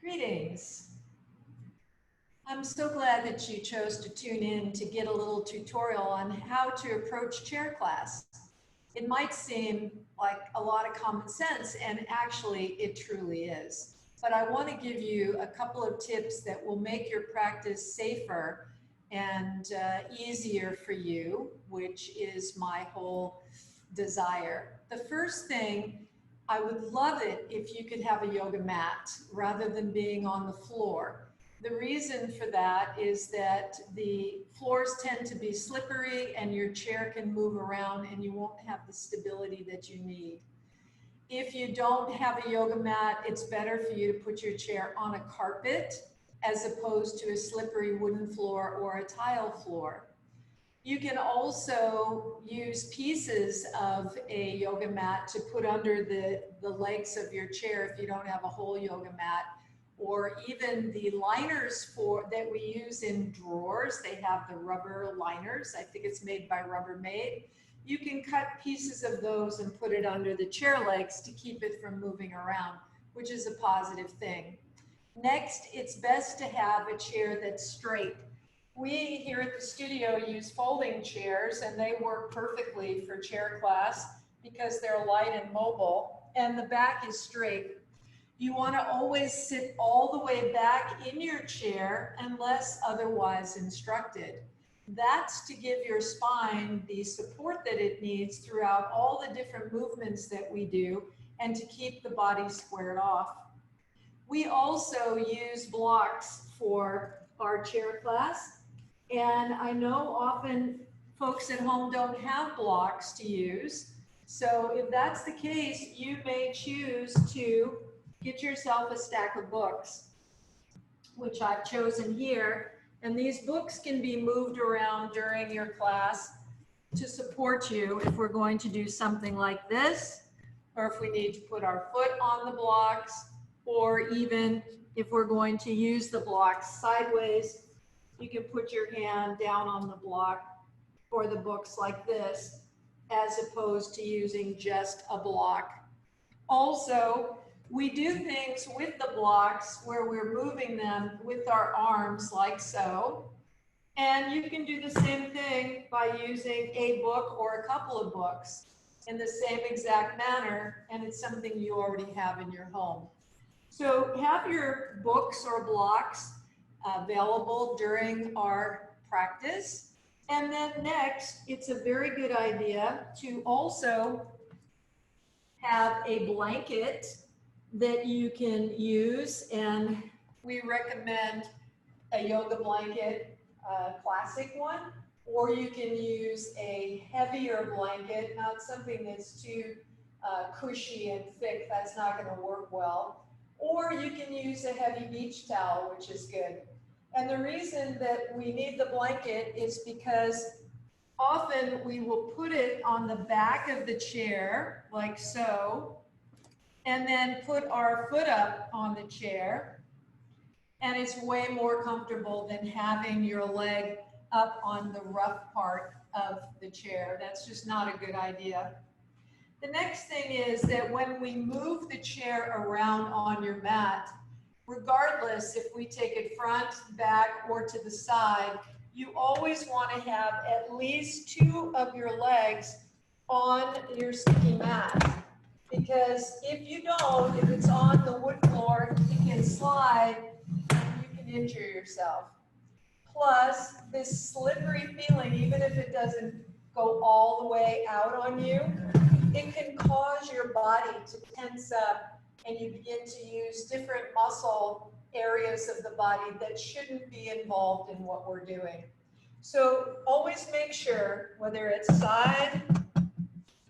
Greetings. I'm so glad that you chose to tune in to get a little tutorial on how to approach chair class. It might seem like a lot of common sense, and actually it truly is. But I want to give you a couple of tips that will make your practice safer and easier for you, which is my whole desire. The first thing, I would love it if you could have a yoga mat rather than being on the floor. The reason for that is that the floors tend to be slippery and your chair can move around and you won't have the stability that you need. If you don't have a yoga mat, it's better for you to put your chair on a carpet as opposed to a slippery wooden floor or a tile floor. You can also use pieces of a yoga mat to put under the legs of your chair if you don't have a whole yoga mat, or even the liners that we use in drawers. They have the rubber liners. I think it's made by Rubbermaid. You can cut pieces of those and put it under the chair legs to keep it from moving around, which is a positive thing. Next, it's best to have a chair that's straight. We here at the studio use folding chairs, and they work perfectly for chair class because they're light and mobile, and the back is straight. You want to always sit all the way back in your chair unless otherwise instructed. That's to give your spine the support that it needs throughout all the different movements that we do and to keep the body squared off. We also use blocks for our chair class, and I know often folks at home don't have blocks to use. So if that's the case, you may choose to get yourself a stack of books, which I've chosen here. And these books can be moved around during your class to support you if we're going to do something like this, or if we need to put our foot on the blocks, or even if we're going to use the blocks sideways, you can put your hand down on the block or the books like this, as opposed to using just a block. Also, we do things with the blocks where we're moving them with our arms like so. And you can do the same thing by using a book or a couple of books in the same exact manner, and it's something you already have in your home. So have your books or blocks available during our practice. And then next, it's a very good idea to also have a blanket that you can use, and we recommend a yoga blanket, a classic one, or you can use a heavier blanket, not something that's too cushy and thick. That's not going to work well. Or you can use a heavy beach towel, which is good. And the reason that we need the blanket is because often we will put it on the back of the chair, like so, and then put our foot up on the chair. And it's way more comfortable than having your leg up on the rough part of the chair. That's just not a good idea. The next thing is that when we move the chair around on your mat, regardless if we take it front, back, or to the side, you always want to have at least 2 of your legs on your sticky mat. Because if you don't, if it's on the wood floor, you can slide and you can injure yourself. Plus, this slippery feeling, even if it doesn't go all the way out on you, it can cause your body to tense up and you begin to use different muscle areas of the body that shouldn't be involved in what we're doing. So always make sure, whether it's side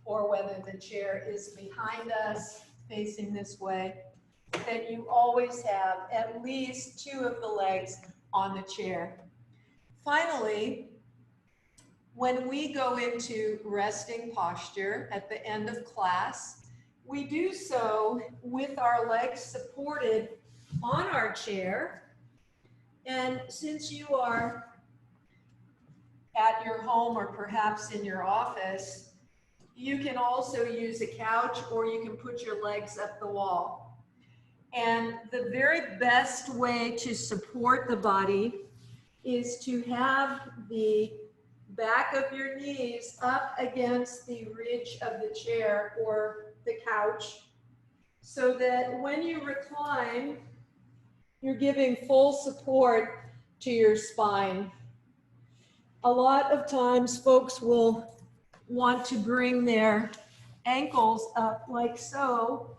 or whether the chair is behind us, facing this way, that you always have at least 2 of the legs on the chair. Finally, when we go into resting posture at the end of class, we do so with our legs supported on our chair. And since you are at your home or perhaps in your office, you can also use a couch, or you can put your legs up the wall. And the very best way to support the body is to have the back of your knees up against the ridge of the chair or the couch, so that when you recline, you're giving full support to your spine. A lot of times folks will want to bring their ankles up like so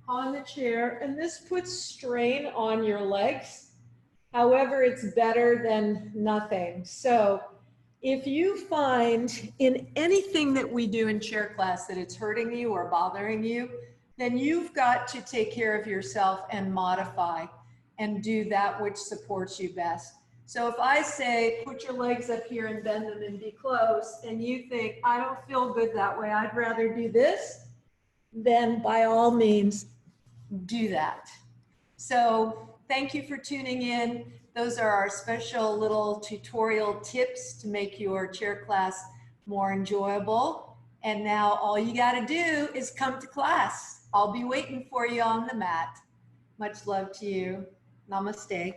on the chair, and this puts strain on your legs. However, it's better than nothing. So if you find in anything that we do in chair class that it's hurting you or bothering you, then you've got to take care of yourself and modify and do that which supports you best. So if I say, put your legs up here and bend them and be close, and you think, I don't feel good that way, I'd rather do this, then by all means, do that. So thank you for tuning in. Those are our special little tutorial tips to make your chair class more enjoyable. And now all you got to do is come to class. I'll be waiting for you on the mat. Much love to you. Namaste.